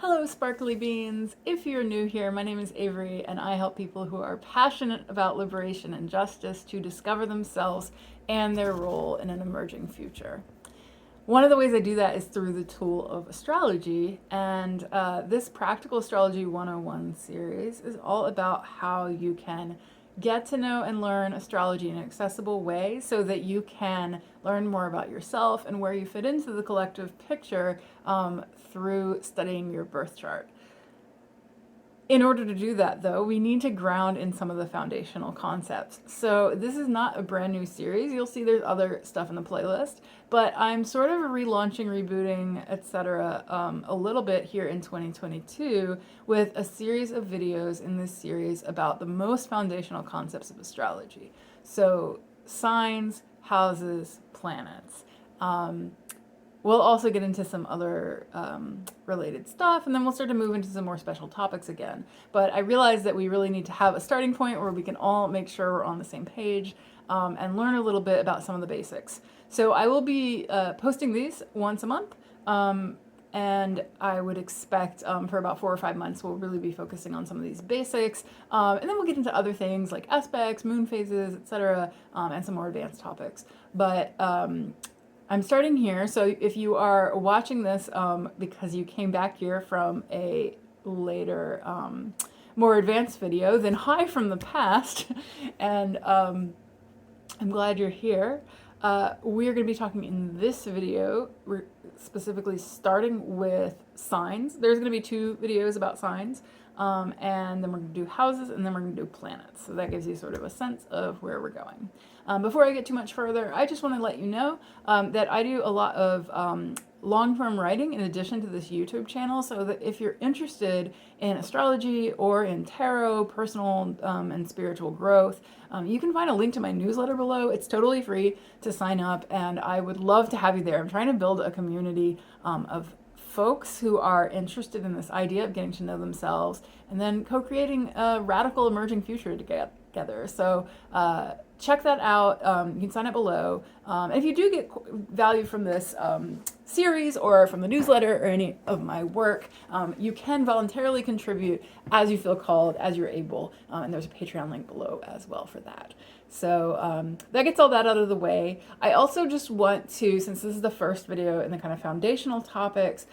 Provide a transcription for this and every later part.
Hello, Sparkly Beans. If you're new here, my name is Avery, and I help people who are passionate about liberation and justice to discover themselves and their role in an emerging future. One of the ways I do that is through the tool of astrology, and this Practical Astrology 101 series is all about how you can get to know and learn astrology in an accessible way so that you can learn more about yourself and where you fit into the collective picture through studying your birth chart. In order to do that, though, we need to ground in some of the foundational concepts. So this is not a brand new series. You'll see there's other stuff in the playlist, but I'm sort of relaunching, rebooting, etc. A little bit here in 2022 with a series of videos in this series about the most foundational concepts of astrology. So signs, houses, planets. We'll also get into some other related stuff, and then we'll start to move into some more special topics again. But I realize that we really need to have a starting point where we can all make sure we're on the same page and learn a little bit about some of the basics. So I will be posting these once a month, and I would expect for about 4 or 5 months we'll really be focusing on some of these basics, and then we'll get into other things like aspects, moon phases, etc., and some more advanced topics. But I'm starting here, so if you are watching this because you came back here from a later, more advanced video, then hi from the past, and I'm glad you're here. We're going to be talking in this video, we're specifically starting with signs. There's going to be 2 videos about signs, and then we're going to do houses, and then we're going to do planets. So that gives you sort of a sense of where we're going. Before I get too much further, I just want to let you know that I do a lot of long-form writing in addition to this YouTube channel, so that if you're interested in astrology or in tarot, personal and spiritual growth, you can find a link to my newsletter below. It's totally free to sign up, and I would love to have you there. I'm trying to build a community of folks who are interested in this idea of getting to know themselves and then co-creating a radical emerging future together. So check that out. You can sign up below. And if you do get value from this series or from the newsletter or any of my work, you can voluntarily contribute as you feel called, as you're able. And there's a Patreon link below as well for that. So that gets all that out of the way. I also just want to, since this is the first video in the kind of foundational topics,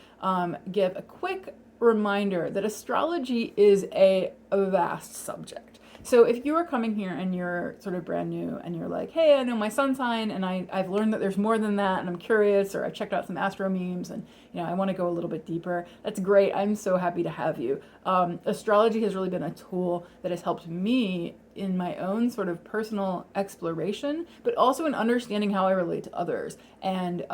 give a quick reminder that astrology is a vast subject. So if you are coming here and you're sort of brand new and you're like, hey, I know my sun sign and I've learned that there's more than that and I'm curious, or I checked out some astro memes and I want to go a little bit deeper, that's great. I'm so happy to have you. Astrology has really been a tool that has helped me in my own sort of personal exploration, but also in understanding how I relate to others and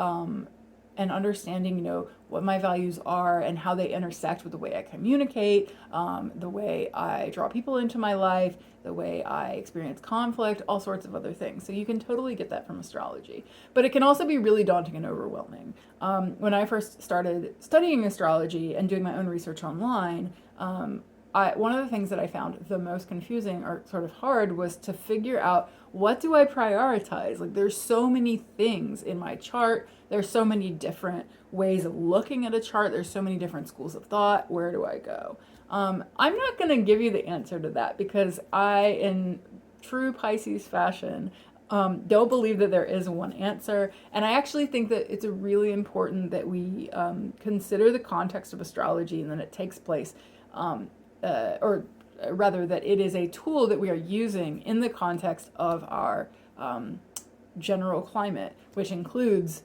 understanding, what my values are and how they intersect with the way I communicate, the way I draw people into my life, the way I experience conflict, all sorts of other things. So you can totally get that from astrology. But it can also be really daunting and overwhelming. When I first started studying astrology and doing my own research online, one of the things that I found the most confusing or sort of hard was to figure out, what do I prioritize? Like, there's so many things in my chart. There's so many different ways of looking at a chart. There's so many different schools of thought. Where do I go? I'm not going to give you the answer to that because I, in true Pisces fashion, don't believe that there is one answer. And I actually think that it's really important that we consider the context of astrology and that it takes place, or rather that it is a tool that we are using in the context of our general climate, which includes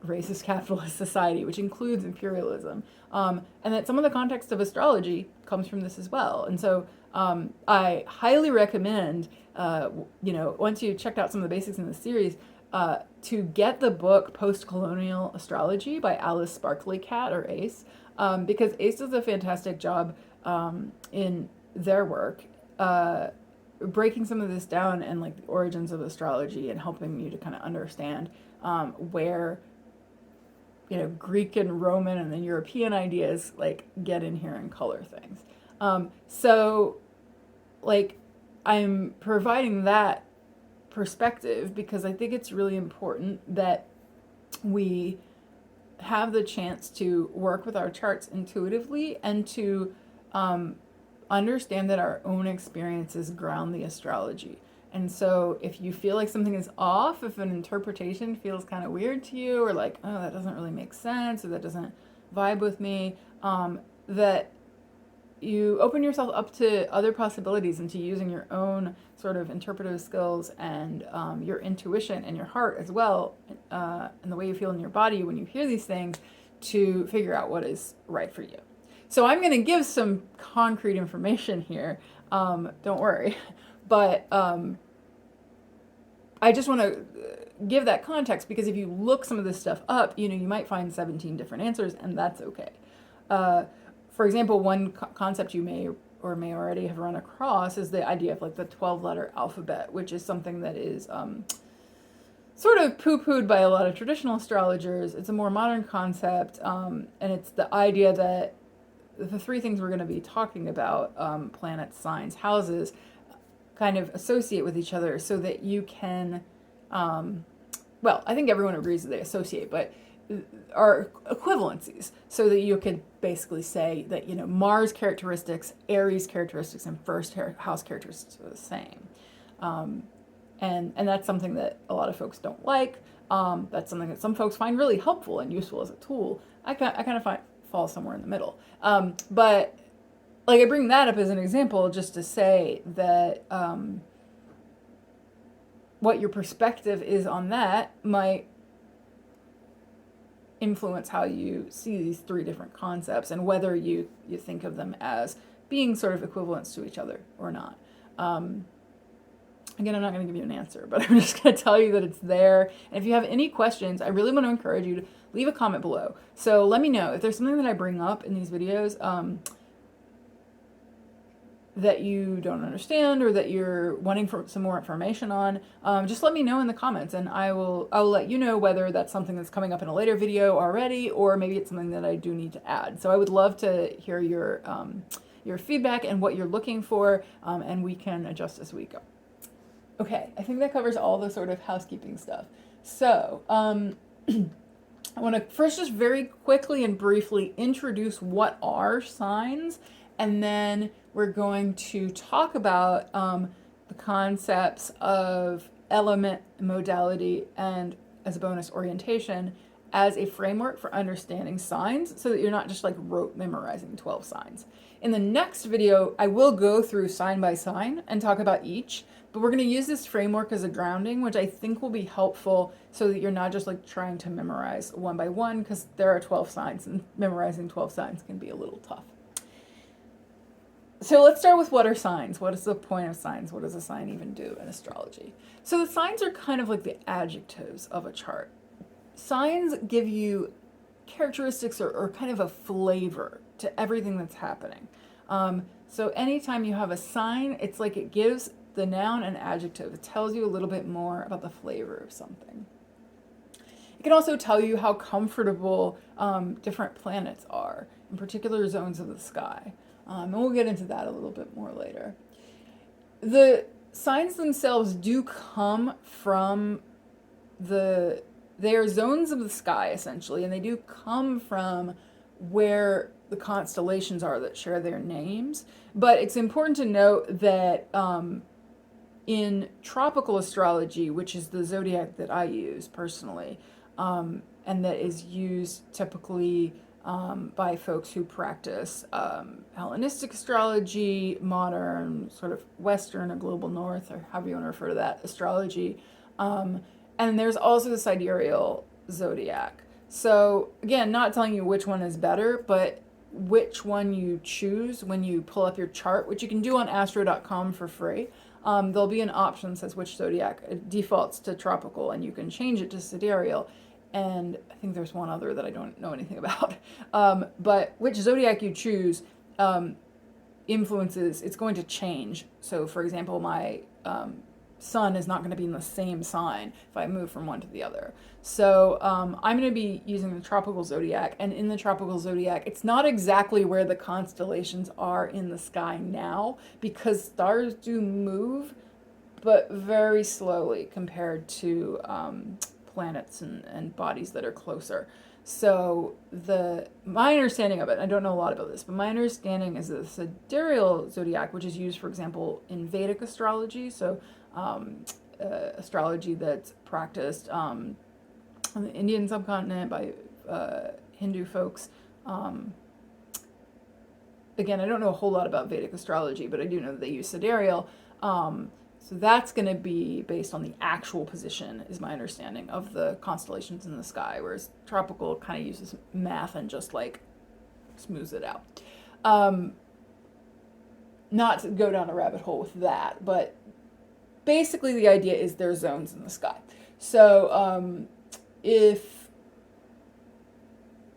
racist capitalist society, which includes imperialism, and that some of the context of astrology comes from this as well. And so I highly recommend, once you've checked out some of the basics in the series, to get the book Post-Colonial Astrology by Alice Sparkly Cat, or Ace, because Ace does a fantastic job in their work breaking some of this down and like the origins of astrology and helping you to kind of understand where Greek and Roman and then European ideas like get in here and color things. So like I'm providing that perspective because I think it's really important that we have the chance to work with our charts intuitively and to understand that our own experiences ground the astrology. And so if you feel like something is off, if an interpretation feels kind of weird to you, or like, oh, that doesn't really make sense, or that doesn't vibe with me, that you open yourself up to other possibilities and to using your own sort of interpretive skills and your intuition and your heart as well, and the way you feel in your body when you hear these things, to figure out what is right for you. So I'm going to give some concrete information here, don't worry, but I just want to give that context, because if you look some of this stuff up, you might find 17 different answers, and that's okay. For example, one concept you may or may already have run across is the idea of like the 12-letter alphabet, which is something that is sort of poo-pooed by a lot of traditional astrologers. It's a more modern concept, and it's the idea that the three things we're going to be talking about, planets, signs, houses, kind of associate with each other so that you can, well, I think everyone agrees that they associate, but are equivalencies, so that you could basically say that, Mars characteristics, Aries characteristics, and first house characteristics are the same. And that's something that a lot of folks don't like. That's something that some folks find really helpful and useful as a tool. I kind of fall somewhere in the middle. But like, I bring that up as an example just to say that what your perspective is on that might influence how you see these three different concepts, and whether you think of them as being sort of equivalents to each other or not. Again, I'm not going to give you an answer, but I'm just going to tell you that it's there. And if you have any questions, I really want to encourage you to leave a comment below. So let me know if there's something that I bring up in these videos that you don't understand, or that you're wanting for some more information on. Just let me know in the comments, and I will let you know whether that's something that's coming up in a later video already, or maybe it's something that I do need to add. So I would love to hear your feedback and what you're looking for, and we can adjust as we go. Okay, I think that covers all the sort of housekeeping stuff. So I want to first just very quickly and briefly introduce what are signs, and then we're going to talk about the concepts of element, modality, and, as a bonus, orientation as a framework for understanding signs, so that you're not just like rote memorizing 12 signs. In the next video, I will go through sign by sign and talk about each, but we're going to use this framework as a grounding, which I think will be helpful, so that you're not just like trying to memorize one by one, because there are 12 signs, and memorizing 12 signs can be a little tough. So let's start with, what are signs? What is the point of signs? What does a sign even do in astrology? So the signs are kind of like the adjectives of a chart. Signs give you characteristics or kind of a flavor to everything that's happening. So anytime you have a sign, it's like it gives the noun an adjective. It tells you a little bit more about the flavor of something. It can also tell you how comfortable different planets are in particular zones of the sky. And we'll get into that a little bit more later. The signs themselves do come from they are zones of the sky, essentially, and they do come from where the constellations are that share their names. But it's important to note that in tropical astrology, which is the zodiac that I use personally, and that is used typically by folks who practice Hellenistic astrology, modern, sort of Western or global north, or however you want to refer to that, astrology. And there's also the sidereal zodiac. So again, not telling you which one is better, but which one you choose when you pull up your chart, which you can do on astro.com for free. There'll be an option that says which zodiac. It defaults to tropical, and you can change it to sidereal. And I think there's one other that I don't know anything about. But which zodiac you choose influences, it's going to change. So for example, my sun is not going to be in the same sign if I move from one to the other. So I'm going to be using the tropical zodiac, and in the tropical zodiac, it's not exactly where the constellations are in the sky now, because stars do move, but very slowly compared to planets and bodies that are closer. So my understanding of it, I don't know a lot about this, but my understanding is that the sidereal zodiac, which is used, for example, in Vedic astrology, so astrology that's practiced on the Indian subcontinent by Hindu folks. Again, I don't know a whole lot about Vedic astrology, but I do know that they use sidereal. So that's going to be based on the actual position, is my understanding, of the constellations in the sky, whereas tropical kind of uses math and just like smooths it out. Not to go down a rabbit hole with that, but basically the idea is there's zones in the sky. So if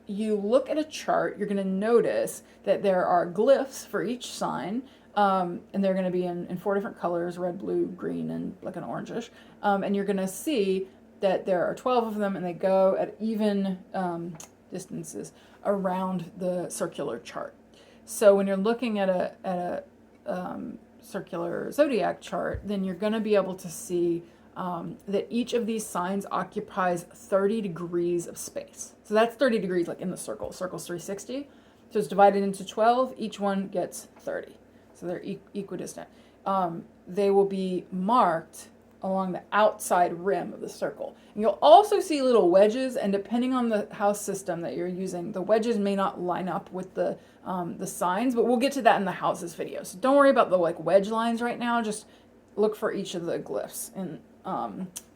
you look at a chart, you're going to notice that there are glyphs for each sign. And they're going to be in 4 different colors: red, blue, green, and like an orangish. And you're going to see that there are 12 of them, and they go at even distances around the circular chart. So when you're looking at a circular zodiac chart, then you're going to be able to see that each of these signs occupies 30 degrees of space. So that's 30 degrees like in the circle. Circle's 360. So it's divided into 12. Each one gets 30. So they're equidistant. They will be marked along the outside rim of the circle. And you'll also see little wedges, and depending on the house system that you're using, the wedges may not line up with the signs, but we'll get to that in the houses video. So don't worry about the like wedge lines right now. Just look for each of the glyphs in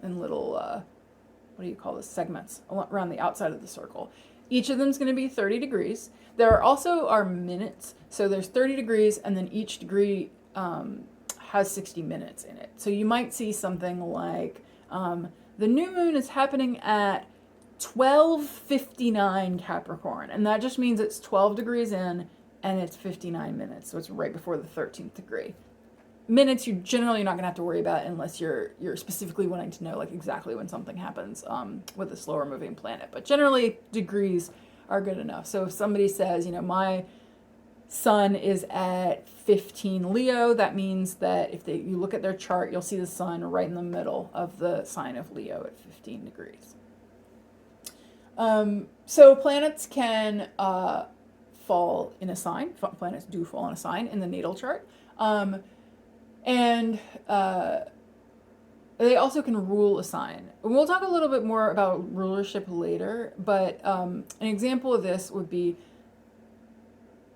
little, what do you call this, segments around the outside of the circle. Each of them is going to be 30 degrees. There also are minutes. So there's 30 degrees, and then each degree has 60 minutes in it. So you might see something like the new moon is happening at 12:59 Capricorn. And that just means it's 12 degrees in and it's 59 minutes. So it's right before the 13th degree. Minutes you're generally not going to have to worry about unless you're specifically wanting to know like exactly when something happens with a slower moving planet. But generally degrees are good enough. So if somebody says, my sun is at 15 Leo, that means that if you look at their chart, you'll see the sun right in the middle of the sign of Leo at 15 degrees. So planets can fall in a sign. Planets do fall in a sign in the natal chart. And they also can rule a sign. We'll talk a little bit more about rulership later, but an example of this would be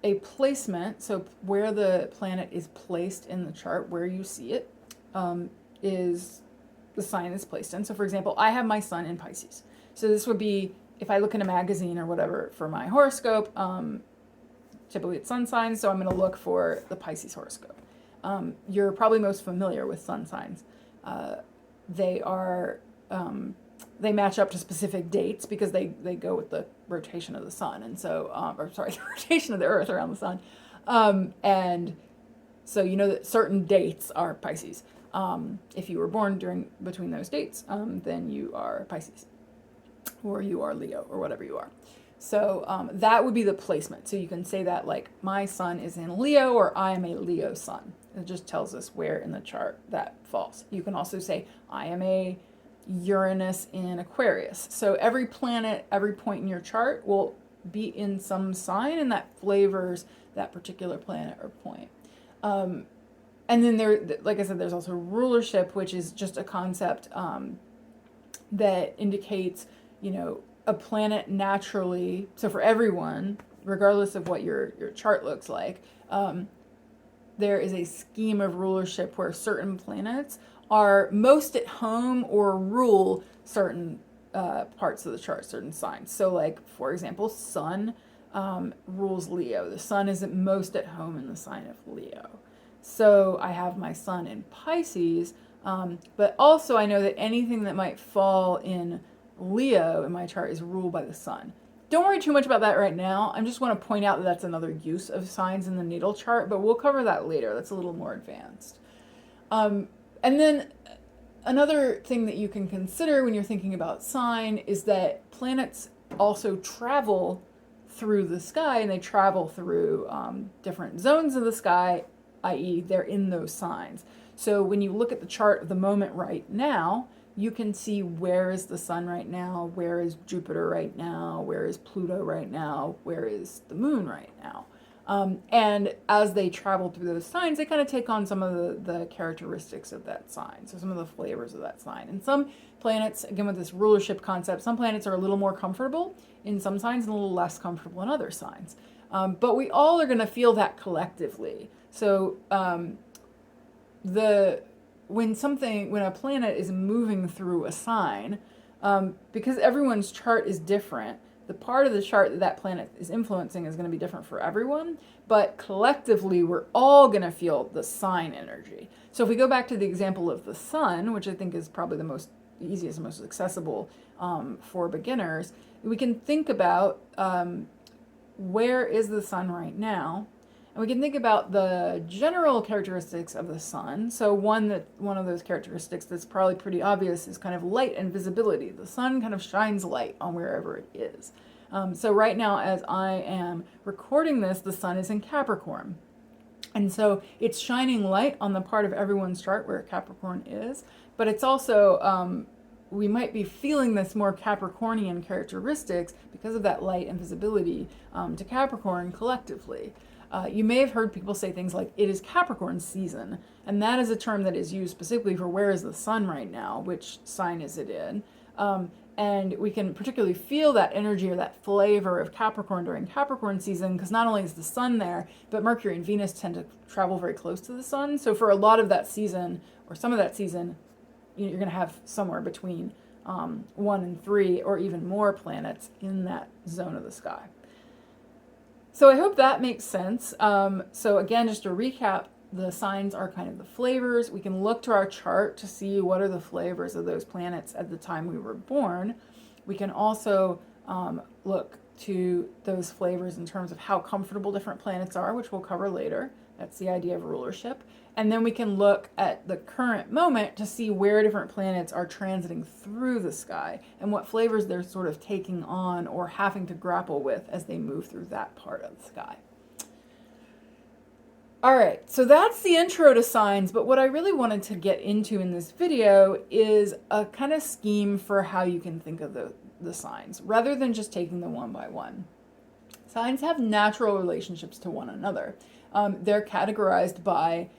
a placement. So where the planet is placed in the chart, where you see it, is the sign is placed in. So for example, I have my sun in Pisces. So this would be, if I look in a magazine or whatever for my horoscope, typically it's sun signs, so I'm going to look for the Pisces horoscope. You're probably most familiar with sun signs. They are, they match up to specific dates because they go with the rotation of the sun. And so, the rotation of the earth around the sun. And so you know that certain dates are Pisces. If you were born between those dates, then you are Pisces, or you are Leo, or whatever you are. So that would be the placement. So you can say that like my sun is in Leo, or I am a Leo sun. It just tells us where in the chart that falls. You can also say I am a Uranus in Aquarius. So every planet, every point in your chart will be in some sign, and that flavors that particular planet or point. And then there, like I said, there's also rulership, which is just a concept that indicates, a planet naturally. So for everyone, regardless of what your chart looks like, there is a scheme of rulership where certain planets are most at home or rule certain parts of the chart, certain signs. So like, for example, Sun rules Leo. The Sun is most at home in the sign of Leo. So I have my Sun in Pisces, but also I know that anything that might fall in Leo in my chart is ruled by the Sun. Don't worry too much about that right now. I just want to point out that that's another use of signs in the natal chart, but we'll cover that later. That's a little more advanced. And then another thing that you can consider when you're thinking about sign is that planets also travel through the sky, and they travel through different zones of the sky, i.e. they're in those signs. So when you look at the chart of the moment right now, you can see where is the sun right now, where is Jupiter right now, where is Pluto right now, where is the moon right now. And as they travel through those signs, they kind of take on some of the characteristics of that sign, so some of the flavors of that sign. And some planets, again with this rulership concept, some planets are a little more comfortable in some signs and a little less comfortable in other signs. But we all are going to feel that collectively. So when a planet is moving through a sign, because everyone's chart is different, the part of the chart that that planet is influencing is going to be different for everyone, but collectively we're all going to feel the sign energy. So if we go back to the example of the sun, which I think is probably the most easiest and most accessible for beginners, we can think about where is the sun right now, and we can think about the general characteristics of the sun. So one of those characteristics that's probably pretty obvious is kind of light and visibility. The sun kind of shines light on wherever it is. So right now, as I am recording this, the sun is in Capricorn. And so it's shining light on the part of everyone's chart where Capricorn is, but it's also, we might be feeling this more Capricornian characteristics because of that light and visibility to Capricorn collectively. You may have heard people say things like, it is Capricorn season, and that is a term that is used specifically for where is the sun right now, which sign is it in. And we can particularly feel that energy or that flavor of Capricorn during Capricorn season, because not only is the sun there, but Mercury and Venus tend to travel very close to the sun. So for a lot of that season, or some of that season, you're going to have somewhere between 1 and 3 or even more planets in that zone of the sky. So I hope that makes sense. So again, just to recap, the signs are kind of the flavors. We can look to our chart to see what are the flavors of those planets at the time we were born. We can also look to those flavors in terms of how comfortable different planets are, which we'll cover later. That's the idea of rulership. And then we can look at the current moment to see where different planets are transiting through the sky and what flavors they're sort of taking on or having to grapple with as they move through that part of the sky. All right, so that's the intro to signs, but what I really wanted to get into in this video is a kind of scheme for how you can think of the signs, rather than just taking them one by one. Signs have natural relationships to one another. They're categorized by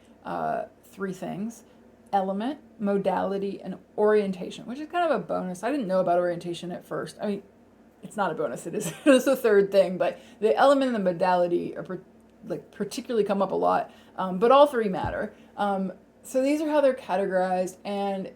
3 things: element, modality, and orientation, which is kind of a bonus. I didn't know about orientation at first. I mean, it's not a bonus, it is it's a third thing, but the element and the modality are particularly come up a lot, but all 3 matter. So these are how they're categorized, and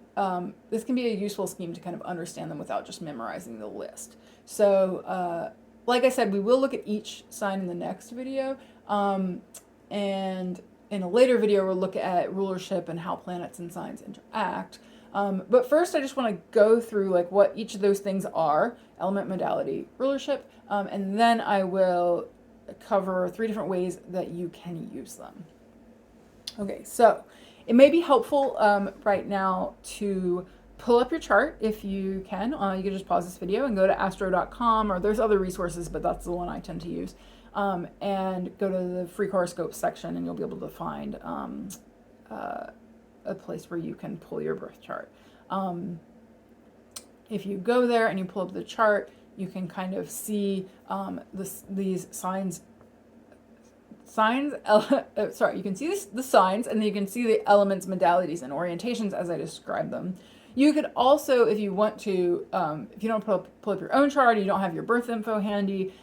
this can be a useful scheme to kind of understand them without just memorizing the list. So like I said, we will look at each sign in the next video, and in a later video we'll look at rulership and how planets and signs interact. But first I just want to go through like what each of those things are: element, modality, rulership, and then I will cover 3 different ways that you can use them. Okay, so it may be helpful right now to pull up your chart if you can. You can just pause this video and go to astro.com, or there's other resources, but that's the one I tend to use, and go to the free horoscope section, and you'll be able to find a place where you can pull your birth chart. If you go there and you pull up the chart, you can kind of see these signs. You can see the signs, and then you can see the elements, modalities, and orientations as I describe them. You could also, if you want to, if you don't pull up your own chart, you don't have your birth info handy,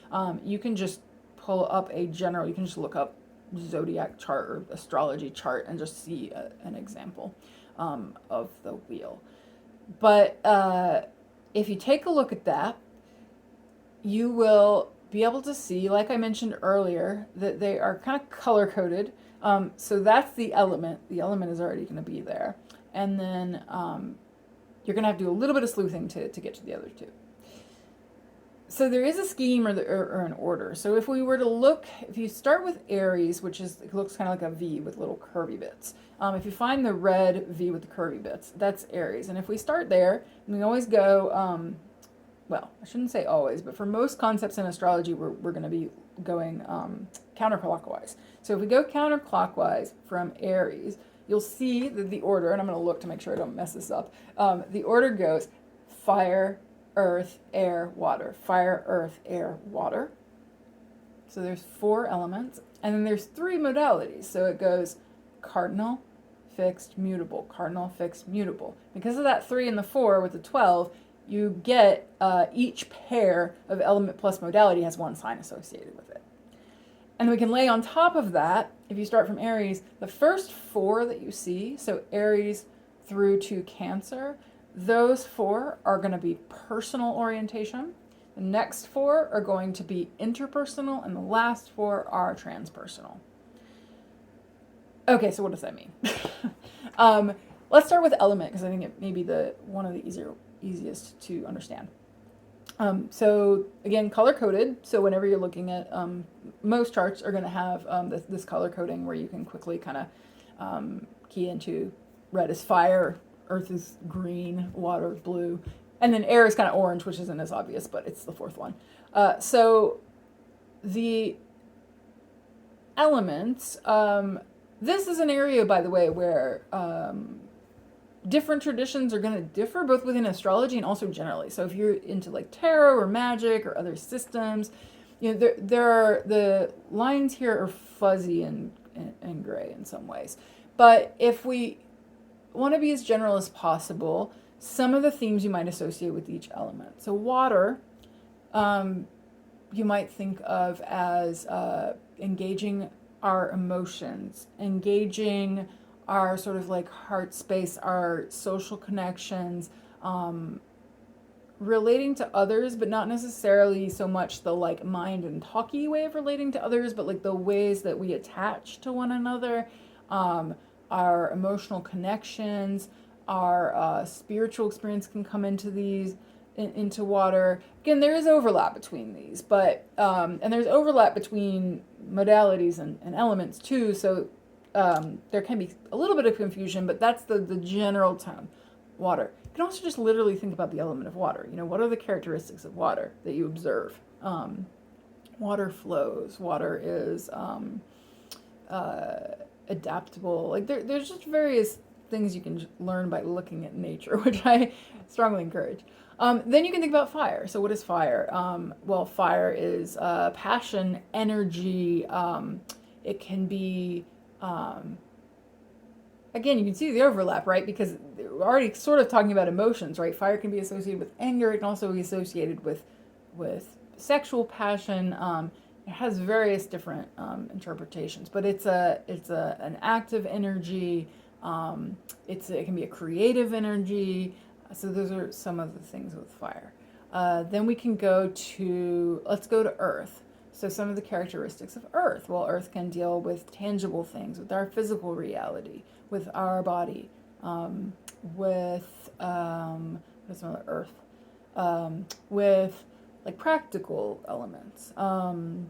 you can just pull up you can just look up zodiac chart or astrology chart and just see an example of the wheel. But if you take a look at that, you will be able to see, like I mentioned earlier, that they are kind of color-coded. So that's the element. The element is already going to be there. And then you're going to have to do a little bit of sleuthing to get to the other 2. So there is a scheme or an order. So if we were to look, if you start with Aries, which it looks kind of like a V with little curvy bits. If you find the red V with the curvy bits, that's Aries. And if we start there, we always go, well, I shouldn't say always, but for most concepts in astrology, we're going to be going counterclockwise. So if we go counterclockwise from Aries, you'll see that the order, and I'm going to look to make sure I don't mess this up. The order goes fire, earth, air, water. Fire, earth, air, water. So there's 4 elements. And then there's 3 modalities. So it goes cardinal, fixed, mutable. Cardinal, fixed, mutable. Because of that 3 and the 4 with the 12, you get each pair of element plus modality has 1 sign associated with it. And we can lay on top of that, if you start from Aries, the first 4 that you see, so Aries through to Cancer, those 4 are going to be personal orientation. The next 4 are going to be interpersonal, and the last 4 are transpersonal. Okay, so what does that mean? Let's start with element, because I think it may be one of the easiest to understand. So again, color coded. So whenever you're looking at most charts are going to have this color coding where you can quickly kind of key into red is fire, earth is green, water is blue, and then air is kind of orange, which isn't as obvious, but it's the 4th one. So the elements. This is an area, by the way, where different traditions are going to differ both within astrology and also generally. So if you're into like tarot or magic or other systems, you know, there are the lines here are fuzzy and gray in some ways. But if we want to be as general as possible, some of the themes you might associate with each element. So water, you might think of as engaging our emotions, engaging our sort of like heart space, our social connections, relating to others, but not necessarily so much the like mind and talky way of relating to others, but like the ways that we attach to one another, our emotional connections, our spiritual experience can come into these, into water. Again, there is overlap between these, but, and there's overlap between modalities and elements too, so there can be a little bit of confusion, but that's the general tone. Water. You can also just literally think about the element of water. You know, what are the characteristics of water that you observe? Water flows. Water is adaptable. Like there's just various things you can learn by looking at nature, which I strongly encourage. Then you can think about fire. So what is fire? Well, fire is passion, energy. It can be again, you can see the overlap, right? Because we're already sort of talking about emotions, right? Fire can be associated with anger. It can also be associated with sexual passion. It has various different interpretations, but it's an active energy. It can be a creative energy. So those are some of the things with fire. Then we can let's go to earth. So some of the characteristics of earth. Well, earth can deal with tangible things, with our physical reality, with our body, with what's another earth? With like practical elements. And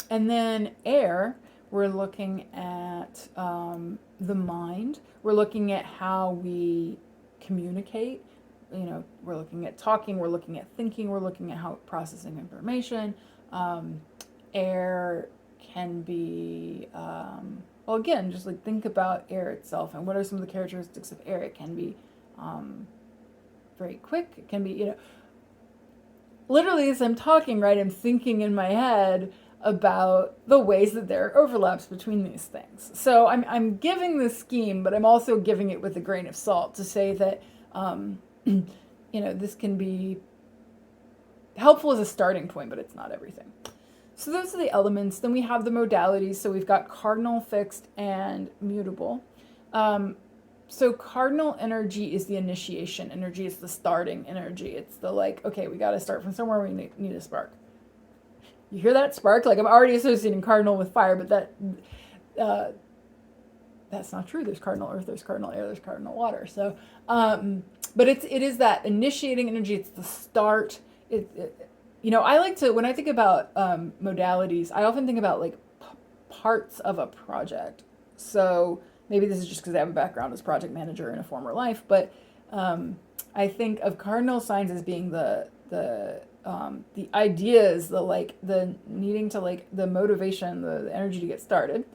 then air, we're looking at the mind. We're looking at how we communicate. You know, we're looking at talking, we're looking at thinking, we're looking at how processing information. Air can be, well, again, just like think about air itself and what are some of the characteristics of air. It can be very quick. It can be, you know, literally as I'm talking, right, I'm thinking in my head about the ways that there are overlaps between these things. So I'm giving this scheme, but I'm also giving it with a grain of salt to say that, you know, this can be helpful as a starting point, but it's not everything. So those are the elements. Then we have the modalities. So we've got cardinal, fixed, and mutable. So cardinal energy is the initiation energy. It's the starting energy. It's the like, okay, we got to start from somewhere. We need a spark. You hear that spark? Like I'm already associating cardinal with fire, but that's not true. There's cardinal earth, there's cardinal air, there's cardinal water. So, but it is that initiating energy. It's the start. You know, I like to, when I think about modalities, I often think about like parts of a project. So maybe this is just because I have a background as project manager in a former life, but I think of cardinal signs as being the ideas, the needing to like the motivation, the energy to get started.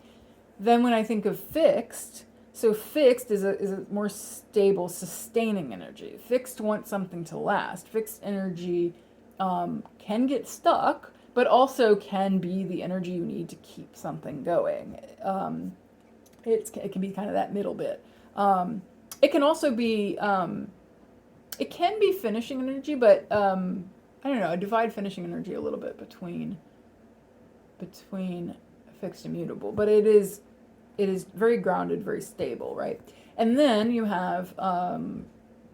Then when I think of fixed, so fixed is a more stable, sustaining energy. Fixed wants something to last. Fixed energy can get stuck, but also can be the energy you need to keep something going. It can be kind of that middle bit. It can also be, it can be finishing energy, but I don't know, I divide finishing energy a little bit between fixed and mutable, but it is very grounded, very stable, right? And then you have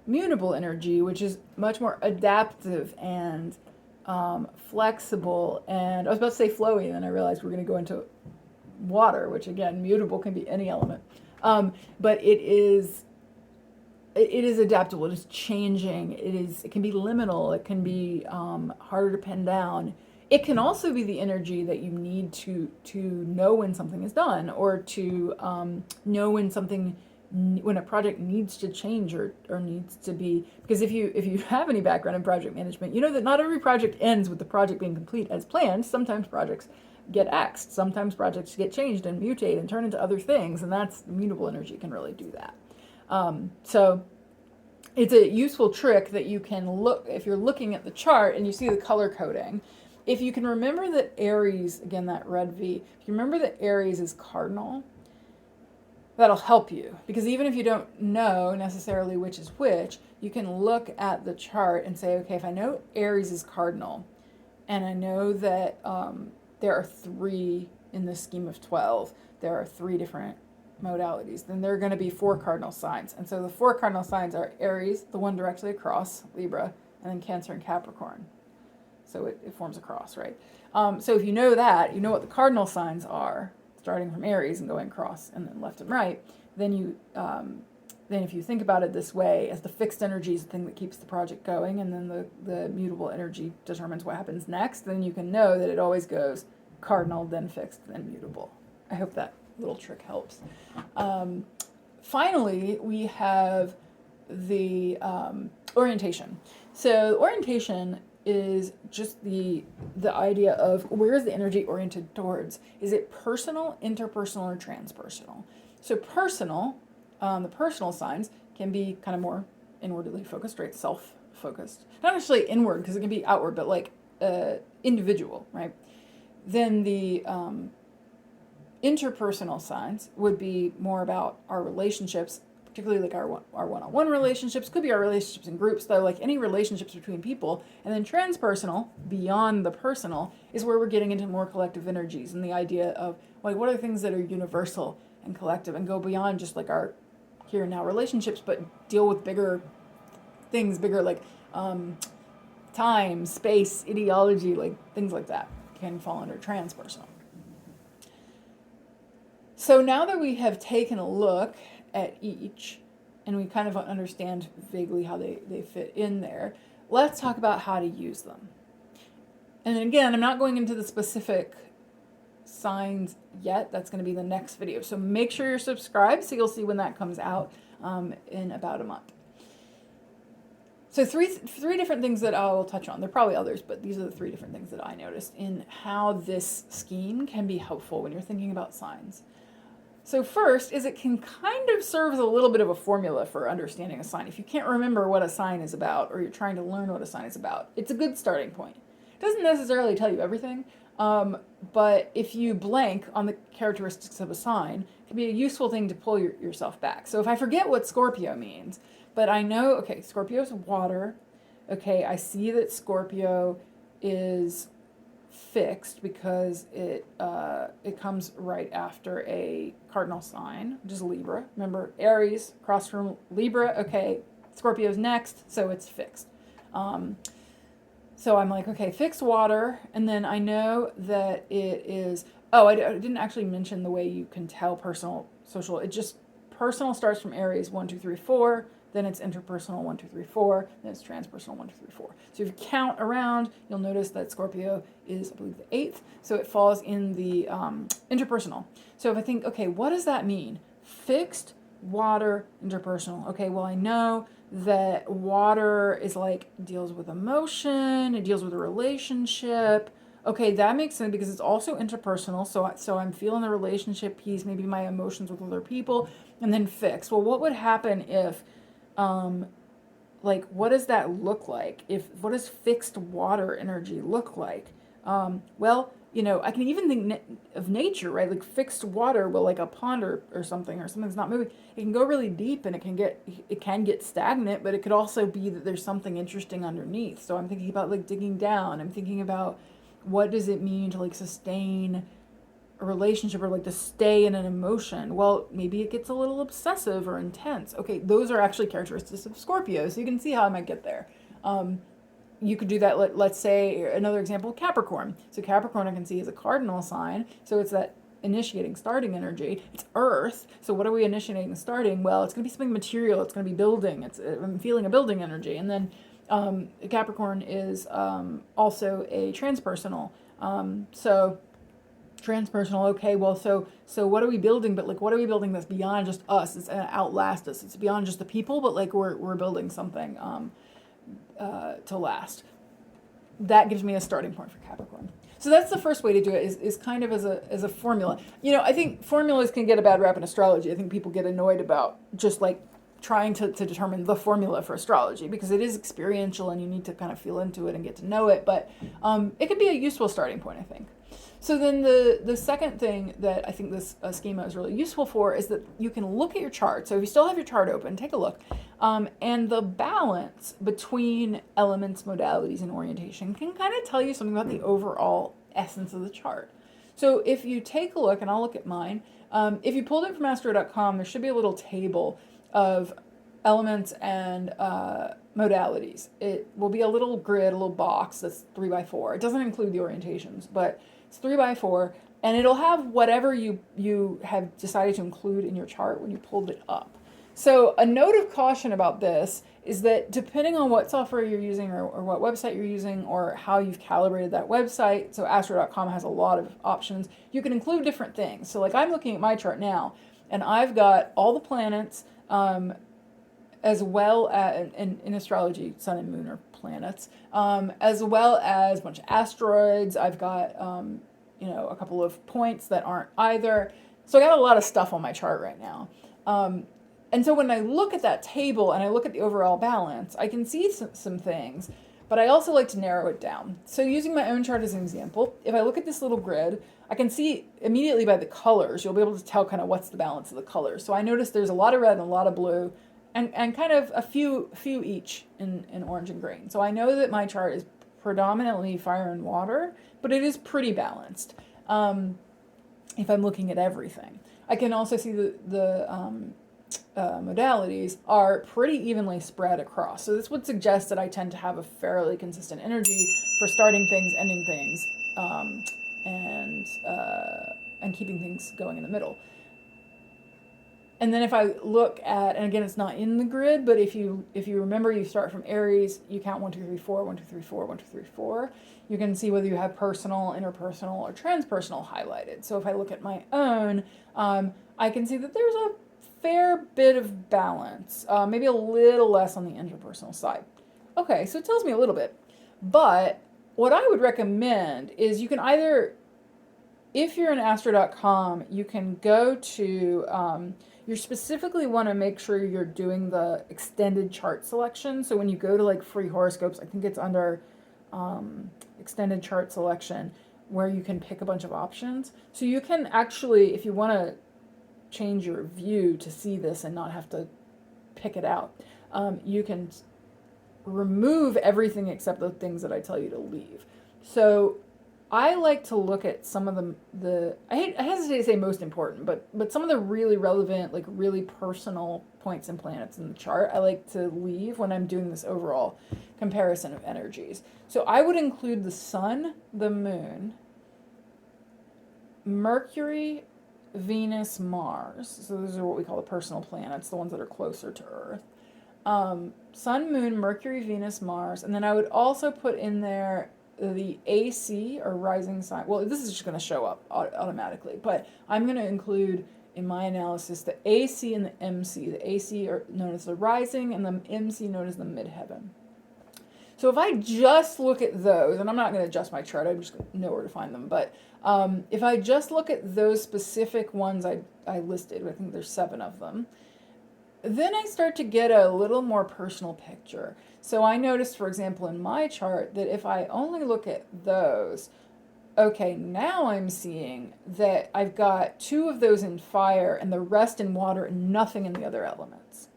mutable energy, which is much more adaptive and flexible, and I was about to say flowy, and then I realized we're going to go into water, which again, mutable can be any element, but it is adaptable. It is changing. It can be liminal. It can be harder to pin down. It can also be the energy that you need to know when something is done, or to know when a project needs to change or needs to be, because if you have any background in project management, you know that not every project ends with the project being complete as planned. Sometimes projects get axed. Sometimes projects get changed and mutate and turn into other things, and that's mutable energy can really do that. So it's a useful trick that you can look, if you're looking at the chart and you see the color coding, if you can remember that Aries, again, that red V, if you remember that Aries is cardinal, that'll help you. Because even if you don't know necessarily which is which, you can look at the chart and say, okay, if I know Aries is cardinal, and I know that there are 3 in the scheme of 12, there are 3 different modalities, then there are going to be 4 cardinal signs. And so the 4 cardinal signs are Aries, the one directly across, Libra, and then Cancer and Capricorn. So it forms a cross, right? So if you know that, you know what the cardinal signs are, starting from Aries and going across and then left and right, then if you think about it this way, as the fixed energy is the thing that keeps the project going, and then the mutable energy determines what happens next, then you can know that it always goes cardinal, then fixed, then mutable. I hope that little trick helps. Finally, we have the orientation. So orientation is just the idea of where is the energy oriented towards. Is it personal, interpersonal, or transpersonal? So personal, the personal signs can be kind of more inwardly focused, right? Self-focused. Not necessarily inward, because it can be outward, but like individual, right? Then the interpersonal signs would be more about our relationships, particularly like our one-on-one relationships, could be our relationships in groups, though, like any relationships between people. And then transpersonal, beyond the personal, is where we're getting into more collective energies and the idea of, like, what are the things that are universal and collective and go beyond just like our here and now relationships, but deal with bigger things, bigger like time, space, ideology, like things like that can fall under transpersonal. So now that we have taken a look at each, and we kind of understand vaguely how they fit in there, let's talk about how to use them. And again, I'm not going into the specific signs yet. That's going to be the next video. So make sure you're subscribed so you'll see when that comes out in about a month. So three different things that I will touch on. There are probably others, but these are the 3 different things that I noticed in how this scheme can be helpful when you're thinking about signs. So first is it can kind of serve as a little bit of a formula for understanding a sign. If you can't remember what a sign is about, or you're trying to learn what a sign is about, it's a good starting point. It doesn't necessarily tell you everything, but if you blank on the characteristics of a sign, it can be a useful thing to pull yourself back. So if I forget what Scorpio means, but I know, okay, Scorpio is water. Okay, I see that Scorpio is fixed because it comes right after a cardinal sign, which is Libra. Remember, Aries across from Libra. Okay, Scorpio's next, so it's fixed. So I'm like, okay, fixed water, and then I know that it is. Oh, I didn't actually mention the way you can tell personal, social. It just personal starts from Aries 1, 2, 3, 4. Then it's interpersonal 1, 2, 3, 4. Then it's transpersonal 1, 2, 3, 4. So if you count around, you'll notice that Scorpio is, I believe, the 8th. So it falls in the interpersonal. So if I think, okay, what does that mean? Fixed, water, interpersonal. Okay, well, I know that water is like deals with emotion. It deals with a relationship. Okay, that makes sense because it's also interpersonal. So I'm feeling the relationship piece, maybe my emotions with other people, and then fixed. Well, what would happen if, um, like, what does that look like? What does fixed water energy look like? Well, I can even think of nature, right? Like fixed water, well, like a pond or something that's not moving. It can go really deep and it can get stagnant, but it could also be that there's something interesting underneath. So I'm thinking about like digging down. I'm thinking about what does it mean to like sustain a relationship or like to stay in an emotion. Well, maybe it gets a little obsessive or intense. Okay, those are actually characteristics of Scorpio, so you can see how I might get there. You could do that. Let's say another example, Capricorn. So Capricorn I can see is a cardinal sign, so it's that initiating, starting energy. It's Earth. So what are we initiating and starting? Well, it's going to be something material. It's going to be building. I'm feeling a building energy, and then Capricorn is also a transpersonal. So transpersonal. Okay, well, so what are we building? But like, what are we building that's beyond just us? It's outlast us. It's beyond just the people, but like we're building something to last. That gives me a starting point for Capricorn. So that's the first way to do it is kind of as a formula. I think formulas can get a bad rap in astrology. I think people get annoyed about just like trying to determine the formula for astrology because it is experiential and you need to kind of feel into it and get to know it. But it can be a useful starting point, I think. So then the second thing that I think this schema is really useful for is that you can look at your chart. So if you still have your chart open, take a look. And the balance between elements, modalities, and orientation can kind of tell you something about the overall essence of the chart. So if you take a look, and I'll look at mine, if you pulled it from astro.com, there should be a little table of elements and modalities. It will be a little grid, a little box that's 3x4. It doesn't include the orientations, but it's 3x4, and it'll have whatever you have decided to include in your chart when you pulled it up. So a note of caution about this is that depending on what software you're using or what website you're using or how you've calibrated that website, so astro.com has a lot of options, you can include different things. So like I'm looking at my chart now, and I've got all the planets, as well as, in astrology, sun and moon are planets, as well as a bunch of asteroids. I've got, a couple of points that aren't either. So I got a lot of stuff on my chart right now. And so when I look at that table and I look at the overall balance, I can see some things, but I also like to narrow it down. So using my own chart as an example, if I look at this little grid, I can see immediately by the colors, you'll be able to tell kind of what's the balance of the colors. So I notice there's a lot of red and a lot of blue, and kind of a few each in orange and green. So I know that my chart is predominantly fire and water, but it is pretty balanced if I'm looking at everything. I can also see the modalities are pretty evenly spread across. So this would suggest that I tend to have a fairly consistent energy for starting things, ending things, and keeping things going in the middle. And then if I look at, and again, it's not in the grid, but if you remember, you start from Aries, you count 1, 2, 3, 4, 1, 2, 3, 4, 1, 2, 3, 4. You can see whether you have personal, interpersonal, or transpersonal highlighted. So if I look at my own, I can see that there's a fair bit of balance, maybe a little less on the interpersonal side. Okay, so it tells me a little bit. But what I would recommend is you can either, if you're in astro.com, you can go to, you specifically want to make sure you're doing the extended chart selection. So when you go to like free horoscopes, I think it's under extended chart selection where you can pick a bunch of options. So you can actually, if you want to change your view to see this and not have to pick it out, you can remove everything except the things that I tell you to leave. So I like to look at some of I hesitate to say most important, but some of the really relevant, like really personal points and planets in the chart, I like to leave when I'm doing this overall comparison of energies. So I would include the sun, the moon, Mercury, Venus, Mars. So those are what we call the personal planets, the ones that are closer to Earth. Sun, moon, Mercury, Venus, Mars. And then I would also put in there the AC or rising sign. Well, this is just going to show up automatically, but I'm going to include in my analysis the AC and the MC. The AC are known as the rising and the MC known as the midheaven. So if I just look at those, and I'm not going to adjust my chart, I just know where to find them, but if I just look at those specific ones I listed, I think there's 7 of them, then I start to get a little more personal picture. So I noticed, for example, in my chart that if I only look at those, okay, now I'm seeing that I've got 2 of those in fire and the rest in water and nothing in the other elements.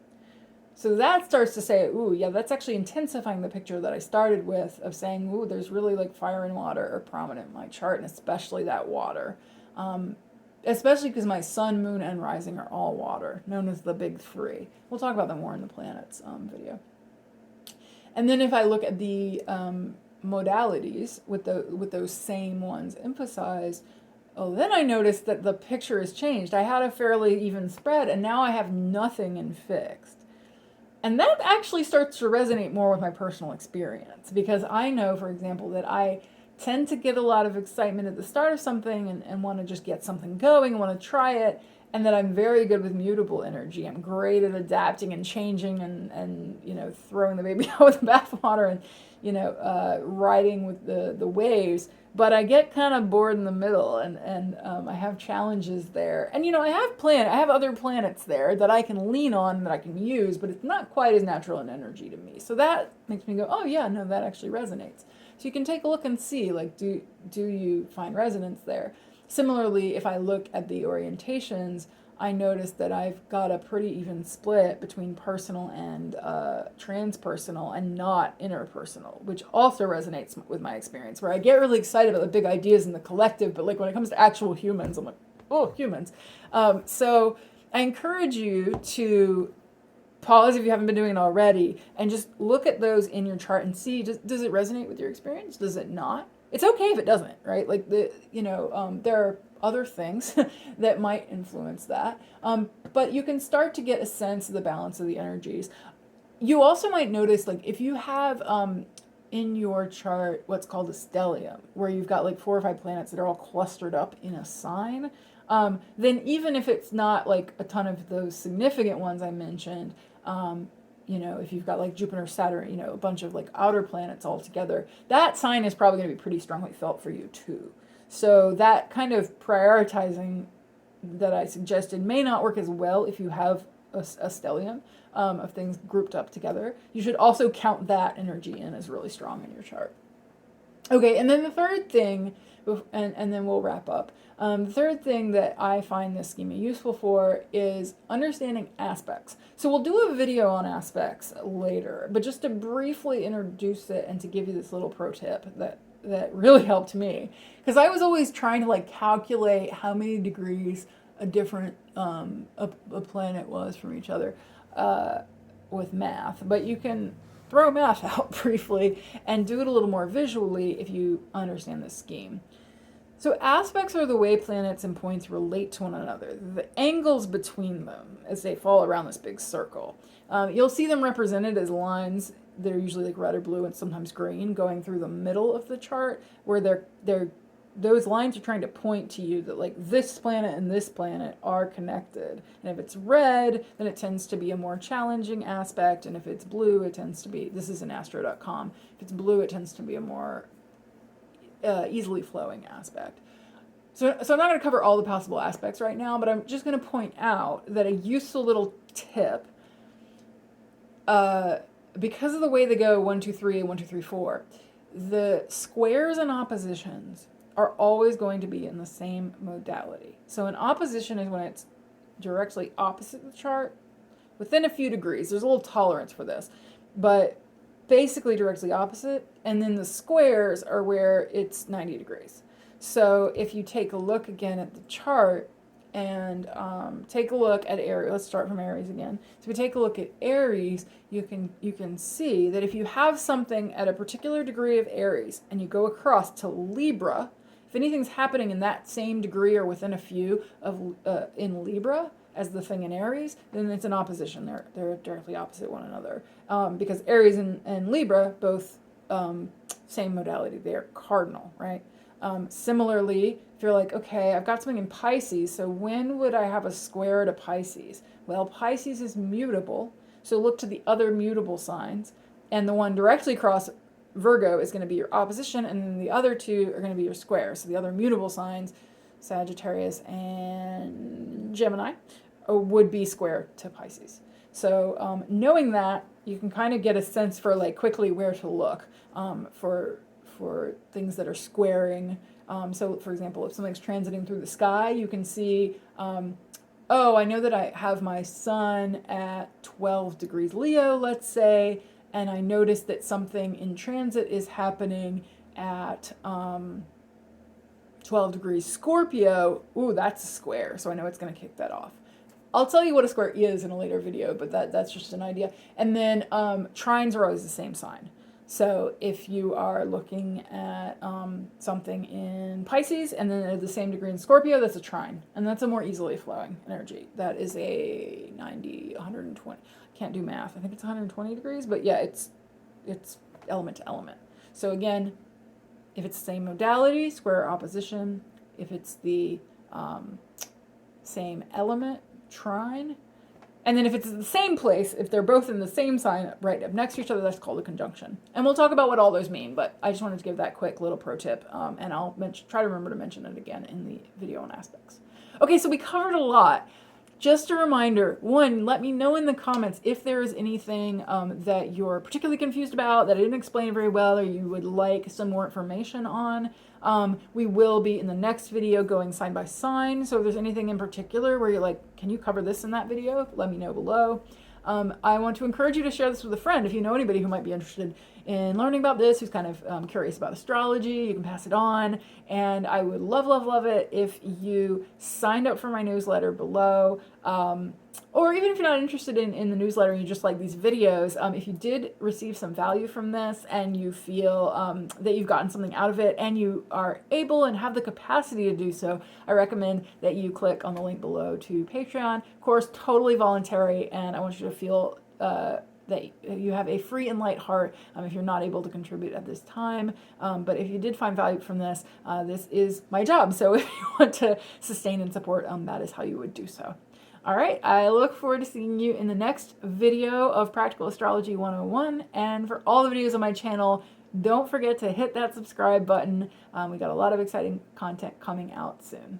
So that starts to say, ooh, yeah, that's actually intensifying the picture that I started with of saying, ooh, there's really like fire and water are prominent in my chart, and especially that water. Especially because my sun, moon, and rising are all water, known as the big 3. We'll talk about them more in the planets video. And then if I look at the modalities with those same ones emphasized, oh, then I noticed that the picture has changed. I had a fairly even spread, and now I have nothing in fixed. And that actually starts to resonate more with my personal experience, because I know, for example, that I tend to get a lot of excitement at the start of something and want to just get something going, want to try it, and that I'm very good with mutable energy. I'm great at adapting and changing and you know, throwing the baby out with the bathwater and, you know, riding with the waves. But I get kind of bored in the middle, and I have challenges there. And, you know, I have other planets there that I can lean on, that I can use, but it's not quite as natural an energy to me. So that makes me go, oh yeah, no, that actually resonates. So you can take a look and see, like, do you find resonance there? Similarly, if I look at the orientations, I notice that I've got a pretty even split between personal and transpersonal and not interpersonal, which also resonates with my experience, where I get really excited about the big ideas in the collective, but like when it comes to actual humans, I'm like, oh, humans. So I encourage you to pause if you haven't been doing it already and just look at those in your chart and see, does it resonate with your experience? Does it not? It's okay if it doesn't, right? Like there are other things that might influence that. But you can start to get a sense of the balance of the energies. You also might notice, like, if you have in your chart what's called a stellium, where you've got like 4 or 5 planets that are all clustered up in a sign, then even if it's not like a ton of those significant ones I mentioned, you know, if you've got like Jupiter, Saturn, you know, a bunch of like outer planets all together, that sign is probably going to be pretty strongly felt for you too. So that kind of prioritizing that I suggested may not work as well if you have a stellium of things grouped up together. You should also count that energy in as really strong in your chart. Okay, and then the third thing, and then we'll wrap up. The third thing that I find this schema useful for is understanding aspects. So we'll do a video on aspects later, but just to briefly introduce it and to give you this little pro tip that really helped me, because I was always trying to like calculate how many degrees a different a planet was from each other with math, but you can throw math out briefly and do it a little more visually if you understand this scheme. So aspects are the way planets and points relate to one another, the angles between them as they fall around this big circle. You'll see them represented as lines that are usually like red or blue and sometimes green going through the middle of the chart, where those lines are trying to point to you that like this planet and this planet are connected. And if it's red, then it tends to be a more challenging aspect, and if it's blue, it tends to be, this is in astro.com, if it's blue, it tends to be a more easily flowing aspect. So I'm not going to cover all the possible aspects right now, but I'm just going to point out that a useful little tip, because of the way they go 1, 2, 3, 1, 2, 3, 4, the squares and oppositions are always going to be in the same modality. So an opposition is when it's directly opposite the chart within a few degrees. There's a little tolerance for this, but basically directly opposite. And then the squares are where it's 90 degrees. So if you take a look again at the chart and take a look at Aries, let's start from Aries again. So if we take a look at Aries, you can see that if you have something at a particular degree of Aries and you go across to Libra, if anything's happening in that same degree or within a few of in Libra as the thing in Aries, then it's an opposition. They're directly opposite one another, because Aries and Libra both same modality. They are cardinal, right? Similarly, if you're like, okay, I've got something in Pisces, so when would I have a square to Pisces? Well, Pisces is mutable, so look to the other mutable signs, and the one directly across Virgo is going to be your opposition, and then the other two are going to be your square. So the other mutable signs, Sagittarius and Gemini, would be square to Pisces. So knowing that, you can kind of get a sense for like quickly where to look for things that are squaring. So for example, if something's transiting through the sky, you can see, oh, I know that I have my sun at 12 degrees Leo, let's say, and I notice that something in transit is happening at 12 degrees Scorpio. Ooh, that's a square, so I know it's going to kick that off. I'll tell you what a square is in a later video, but that's just an idea. And then trines are always the same sign. So if you are looking at something in Pisces and then at the same degree in Scorpio, that's a trine. And that's a more easily flowing energy. That is a 90, 120. I can't do math. I think it's 120 degrees, but yeah, it's element to element. So again, if it's the same modality, square or opposition. If it's the same element, trine. And then if it's in the same place, if they're both in the same sign right up next to each other, that's called a conjunction. And we'll talk about what all those mean, but I just wanted to give that quick little pro tip, and I'll try to remember to mention it again in the video on aspects. Okay, so we covered a lot. Just a reminder, one, let me know in the comments if there is anything that you're particularly confused about, that I didn't explain very well, or you would like some more information on. We will be in the next video going sign by sign, so if there's anything in particular where you're like, can you cover this in that video? Let me know below. I want to encourage you to share this with a friend. If you know anybody who might be interested in learning about this, who's kind of curious about astrology, you can pass it on. And I would love, love, love it if you signed up for my newsletter below. Or even if you're not interested in the newsletter and you just like these videos, if you did receive some value from this and you feel that you've gotten something out of it and you are able and have the capacity to do so, I recommend that you click on the link below to Patreon. Of course, totally voluntary, and I want you to feel that you have a free and light heart if you're not able to contribute at this time. But if you did find value from this, this is my job. So if you want to sustain and support, that is how you would do so. All right, I look forward to seeing you in the next video of Practical Astrology 101. And for all the videos on my channel, don't forget to hit that subscribe button. We got a lot of exciting content coming out soon.